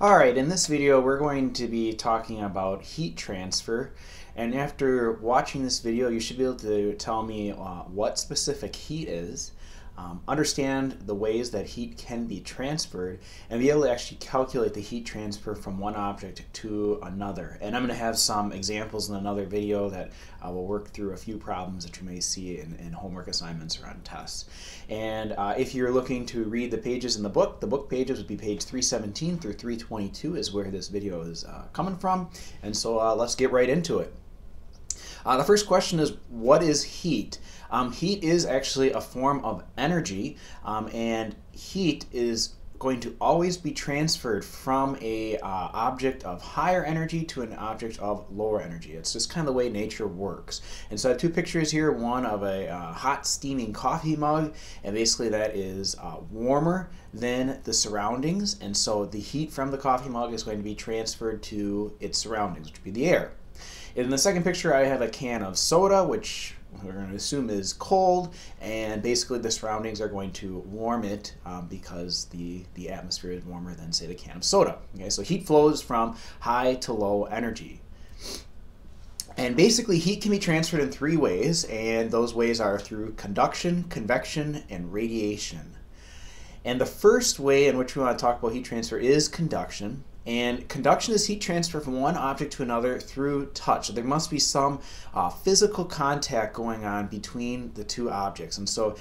Alright, in this video we're going to be talking about heat transfer, and after watching this video you should be able to tell me what specific heat is, understand the ways that heat can be transferred, and be able to actually calculate the heat transfer from one object to another. And I'm going to have some examples in another video that will work through a few problems that you may see in homework assignments or on tests. And if you're looking to read the pages in the book pages would be page 317 through 322 is where this video is coming from. And so let's get right into it. The first question is, what is heat? Heat is actually a form of energy, and heat is going to always be transferred from a object of higher energy to an object of lower energy. It's just kind of the way nature works. And so I have two pictures here, one of a hot steaming coffee mug, and basically that is warmer than the surroundings, and so the heat from the coffee mug is going to be transferred to its surroundings, which would be the air. In the second picture I have a can of soda, which we're going to assume is cold, and basically the surroundings are going to warm it because the atmosphere is warmer than, say, the can of soda. Okay, so heat flows from high to low energy. And basically heat can be transferred in three ways, and those ways are through conduction, convection, and radiation. And the first way in which we want to talk about heat transfer is conduction. And conduction is heat transfer from one object to another through touch. So there must be some physical contact going on between the two objects. And so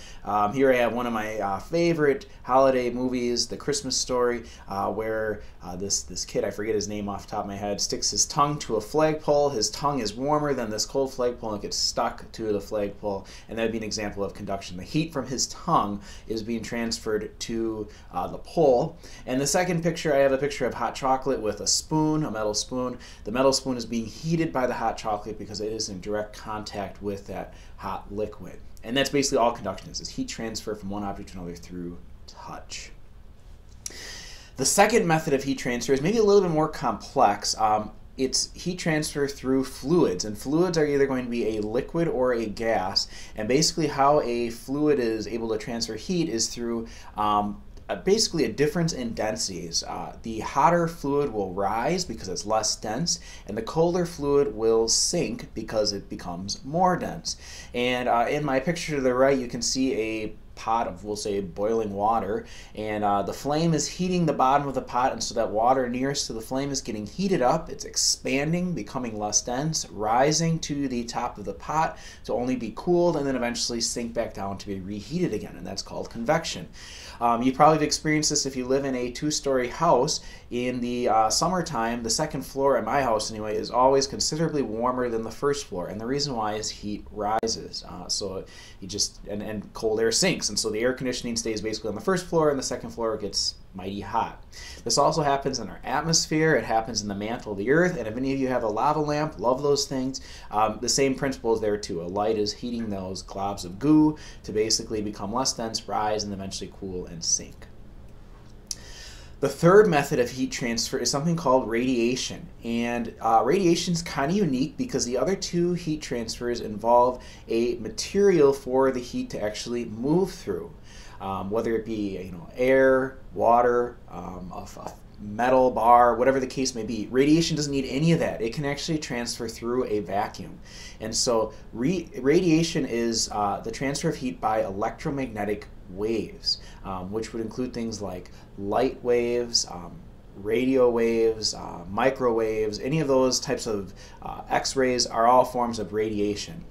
here I have one of my favorite holiday movies, The Christmas Story, where this kid, I forget his name off the top of my head, sticks his tongue to a flagpole. His tongue is warmer than this cold flagpole and it gets stuck to the flagpole. And that would be an example of conduction. The heat from his tongue is being transferred to the pole. And the second picture, I have a picture of hot chocolate with a spoon, a metal spoon. The metal spoon is being heated by the hot chocolate because it is in direct contact with that hot liquid. And that's basically all conduction is heat transfer from one object to another through touch. The second method of heat transfer is maybe a little bit more complex. It's heat transfer through fluids, and fluids are either going to be a liquid or a gas, and basically how a fluid is able to transfer heat is through basically a difference in densities. The hotter fluid will rise because it's less dense, and the colder fluid will sink because it becomes more dense. And in my picture to the right you can see a pot of, we'll say, boiling water, and the flame is heating the bottom of the pot, and so that water nearest to the flame is getting heated up. It's expanding, becoming less dense, rising to the top of the pot to only be cooled and then eventually sink back down to be reheated again, and that's called convection. You probably have experienced this if you live in a two-story house. In the summertime, the second floor at my house anyway is always considerably warmer than the first floor, and the reason why is heat rises. So you just and cold air sinks, and so the air conditioning stays basically on the first floor, and the second floor gets mighty hot. This also happens in our atmosphere. It happens in the mantle of the earth, and if any of you have a lava lamp, love those things, the same principle is there too. A light is heating those globs of goo to basically become less dense, rise, and eventually cool and sink. The third method of heat transfer is something called radiation, and radiation is kind of unique because the other two heat transfers involve a material for the heat to actually move through. Whether it be air, water, a metal bar, whatever the case may be. Radiation doesn't need any of that. It can actually transfer through a vacuum. And so radiation is the transfer of heat by electromagnetic waves, which would include things like light waves, radio waves, microwaves. Any of those types of X-rays are all forms of radiation.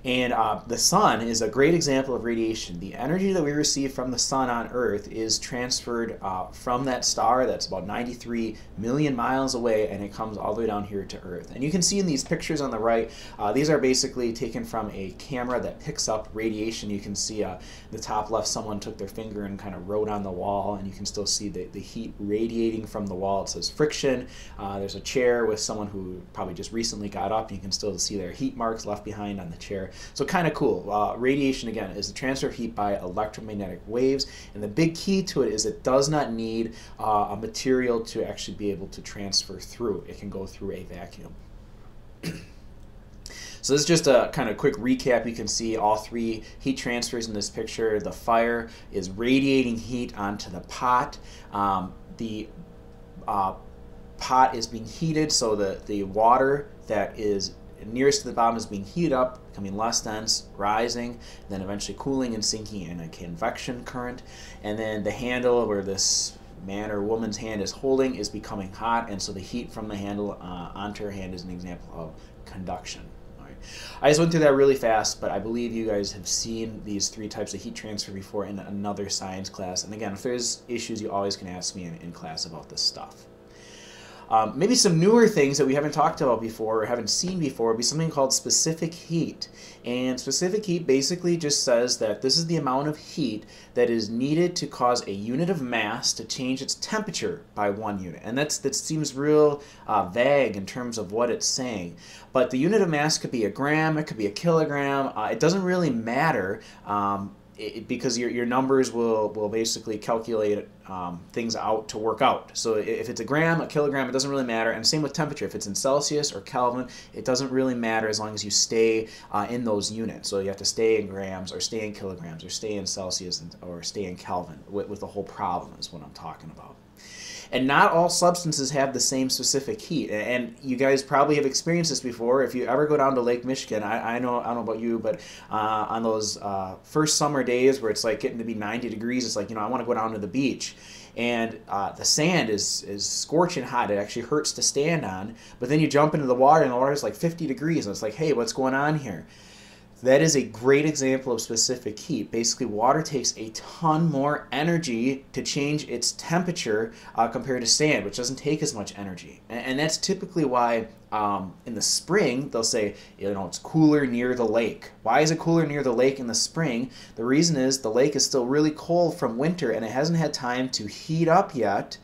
And the sun is a great example of radiation. The energy that we receive from the sun on Earth is transferred from that star that's about 93 million miles away, and it comes all the way down here to Earth. And you can see in these pictures on the right, these are basically taken from a camera that picks up radiation. You can see the top left, someone took their finger and kind of wrote on the wall, and you can still see the heat radiating from the wall. It says friction. There's a chair with someone who probably just recently got up. You can still see their heat marks left behind on the chair. So kind of cool. Radiation, again, is the transfer of heat by electromagnetic waves, and the big key to it is it does not need a material to actually be able to transfer through. It can go through a vacuum. So this is just a kind of quick recap. You can see all three heat transfers in this picture. The fire is radiating heat onto the pot. The pot is being heated, so the water that is nearest to the bottom is being heated up, becoming less dense, rising, then eventually cooling and sinking in a convection current. And then the handle where this man or woman's hand is holding is becoming hot, and so the heat from the handle onto her hand is an example of conduction. I just went through that really fast, but I believe you guys have seen these three types of heat transfer before in another science class. And again, if there's issues, you always can ask me in class about this stuff. Maybe some newer things that we haven't talked about before or haven't seen before would be something called specific heat. And specific heat basically just says that this is the amount of heat that is needed to cause a unit of mass to change its temperature by 1 unit. And that seems real vague in terms of what it's saying. But the unit of mass could be a gram, it could be a kilogram. It doesn't really matter. Because your numbers will basically calculate things out to work out. So if it's a gram, a kilogram, it doesn't really matter. And same with temperature. If it's in Celsius or Kelvin, it doesn't really matter as long as you stay in those units. So you have to stay in grams or stay in kilograms or stay in Celsius or stay in Kelvin with the whole problem is what I'm talking about. And not all substances have the same specific heat. And you guys probably have experienced this before. If you ever go down to Lake Michigan, I don't know about you, but on those first summer days where it's like getting to be 90 degrees, it's like, I want to go down to the beach. And the sand is scorching hot. It actually hurts to stand on. But then you jump into the water, and the water is like 50 degrees. And it's like, hey, what's going on here? That is a great example of specific heat. Basically, water takes a ton more energy to change its temperature compared to sand, which doesn't take as much energy. And that's typically why in the spring, they'll say, it's cooler near the lake. Why is it cooler near the lake in the spring? The reason is the lake is still really cold from winter, and it hasn't had time to heat up yet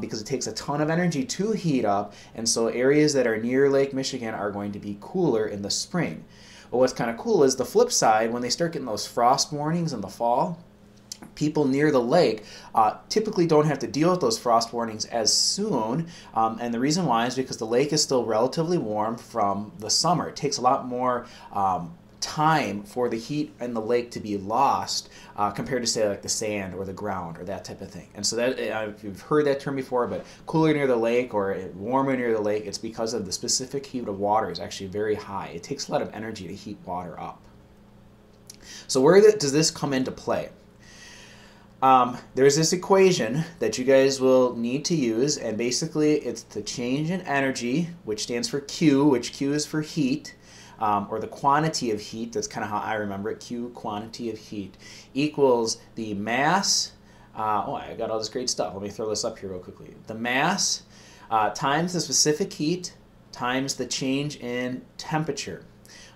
because it takes a ton of energy to heat up. And so areas that are near Lake Michigan are going to be cooler in the spring. But what's kind of cool is the flip side, when they start getting those frost warnings in the fall, people near the lake typically don't have to deal with those frost warnings as soon. And the reason why is because the lake is still relatively warm from the summer. It takes a lot more time for the heat in the lake to be lost compared to, say, like the sand or the ground or that type of thing. And so that you've heard that term before, but cooler near the lake or warmer near the lake, it's because of the specific heat of water is actually very high. It takes a lot of energy to heat water up. So where does this come into play? There's this equation that you guys will need to use, and basically it's the change in energy, which stands for Q, which Q is for heat, or the quantity of heat. That's kind of how I remember it. Q, quantity of heat, equals the mass. I got all this great stuff. Let me throw this up here real quickly. The mass times the specific heat times the change in temperature.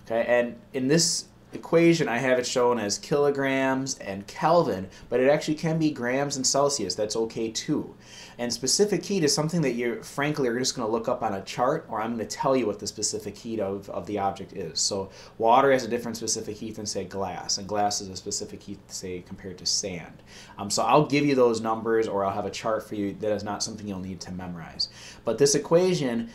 Okay, and in this equation I have it shown as kilograms and Kelvin, but it actually can be grams and Celsius. That's okay too. And specific heat is something that you frankly are just going to look up on a chart, or I'm going to tell you what the specific heat of the object is. So water has a different specific heat than, say, glass, and glass is a specific heat, say, compared to sand. So I'll give you those numbers, or I'll have a chart for you. That is not something you'll need to memorize. But this equation,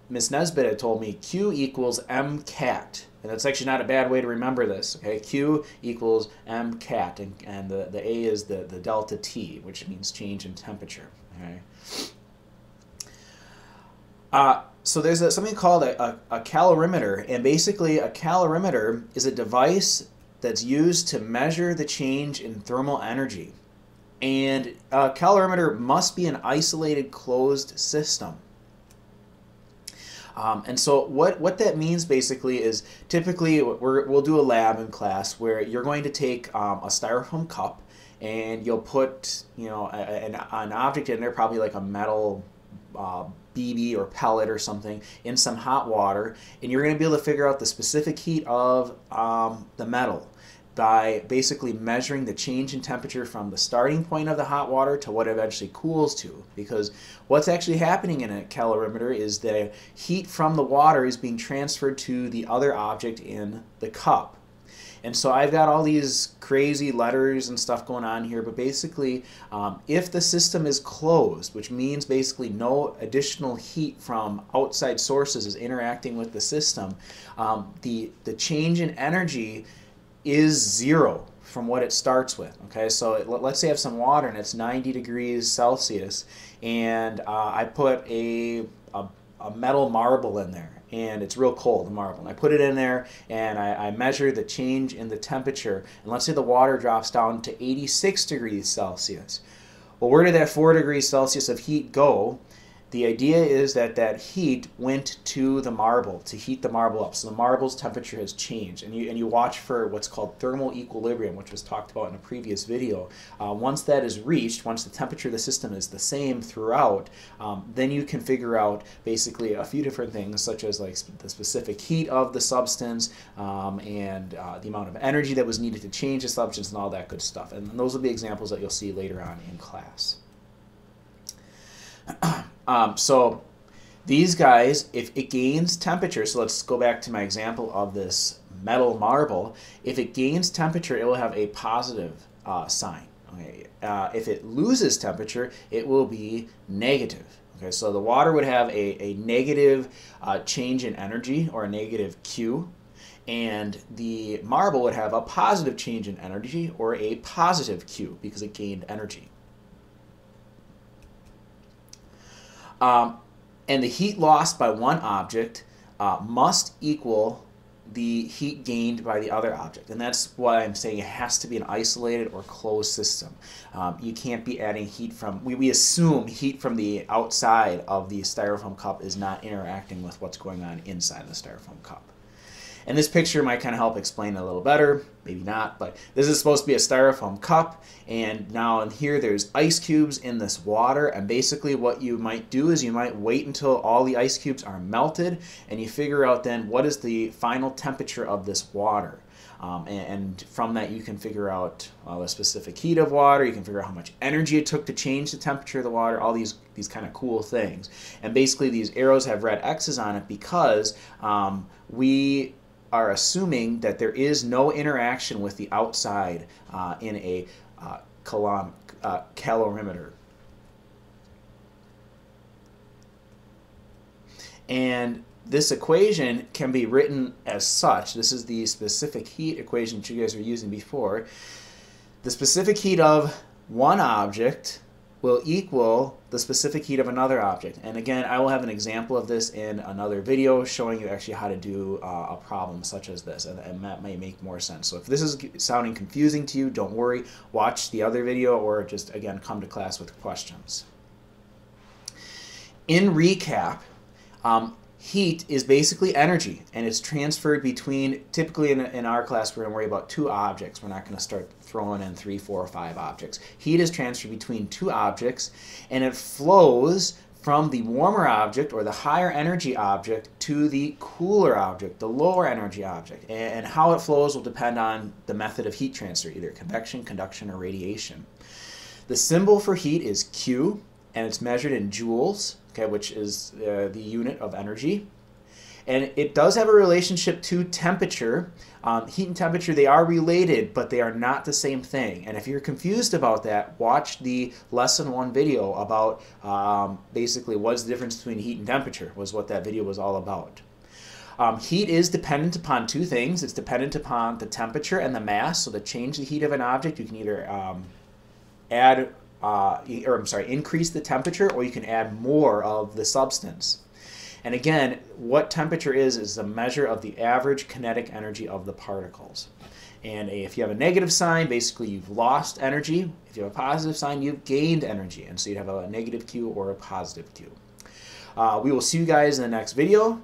Miss Nesbitt had told me Q equals MCAT. And that's actually not a bad way to remember this. Okay, Q equals MCAT, and the A is the delta T, which means change in temperature. Okay. So there's something called a calorimeter, and basically a calorimeter is a device that's used to measure the change in thermal energy. And a calorimeter must be an isolated closed system. And so what that means basically is typically we'll do a lab in class where you're going to take a styrofoam cup and you'll put an object in there, probably like a metal BB or pellet or something, in some hot water, and you're going to be able to figure out the specific heat of the metal. by basically measuring the change in temperature from the starting point of the hot water to what it eventually cools to. Because what's actually happening in a calorimeter is the heat from the water is being transferred to the other object in the cup. And so I've got all these crazy letters and stuff going on here, but basically if the system is closed, which means basically no additional heat from outside sources is interacting with the system, the change in energy is 0 from what it starts with. Okay, so let's say I have some water and it's 90 degrees Celsius, and I put a metal marble in there, and it's real cold, the marble. And I put it in there and I measure the change in the temperature, and let's say the water drops down to 86 degrees Celsius. Well, where did that 4 degrees Celsius of heat go? The idea is that that heat went to the marble to heat the marble up. So the marble's temperature has changed. And you watch for what's called thermal equilibrium, which was talked about in a previous video. Once that is reached, once the temperature of the system is the same throughout, then you can figure out basically a few different things, such as like the specific heat of the substance and the amount of energy that was needed to change the substance and all that good stuff. And those will be examples that you'll see later on in class. So these guys, if it gains temperature, so let's go back to my example of this metal marble. If it gains temperature, it will have a positive sign. Okay. If it loses temperature, it will be negative. Okay, so the water would have a negative change in energy, or a negative Q, and the marble would have a positive change in energy, or a positive Q, because it gained energy. And the heat lost by one object must equal the heat gained by the other object. And that's why I'm saying it has to be an isolated or closed system. You can't be adding heat from, we assume heat from the outside of the styrofoam cup is not interacting with what's going on inside the styrofoam cup. And this picture might kind of help explain it a little better, maybe not, but this is supposed to be a styrofoam cup, and now in here there's ice cubes in this water, and basically what you might do is you might wait until all the ice cubes are melted, and you figure out then what is the final temperature of this water. And from that you can figure out the specific heat of water, you can figure out how much energy it took to change the temperature of the water, all these kind of cool things. And basically these arrows have red X's on it because we are assuming that there is no interaction with the outside in a calorimeter. And this equation can be written as such. This is the specific heat equation that you guys were using before. The specific heat of one object will equal the specific heat of another object. And again, I will have an example of this in another video showing you actually how to do a problem such as this, and that may make more sense. So if this is sounding confusing to you, don't worry, watch the other video or just, again, come to class with questions. In recap, heat is basically energy, and it's transferred between, typically in our class we're going to worry about 2 objects. We're not going to start throwing in 3, 4, or 5 objects. Heat is transferred between 2 objects, and it flows from the warmer object or the higher energy object to the cooler object, the lower energy object. And how it flows will depend on the method of heat transfer, either convection, conduction, or radiation. The symbol for heat is Q, and it's measured in joules, okay, which is the unit of energy. And it does have a relationship to temperature. Heat and temperature, they are related, but they are not the same thing. And if you're confused about that, watch the lesson 1 video about basically what's the difference between heat and temperature, was what that video was all about. Heat is dependent upon 2 things. It's dependent upon the temperature and the mass. So to change the heat of an object, you can either increase the temperature, or you can add more of the substance. And again, what temperature is a measure of the average kinetic energy of the particles. And if you have a negative sign, basically you've lost energy. If you have a positive sign, you've gained energy. And so you'd have a negative Q or a positive Q. We will see you guys in the next video.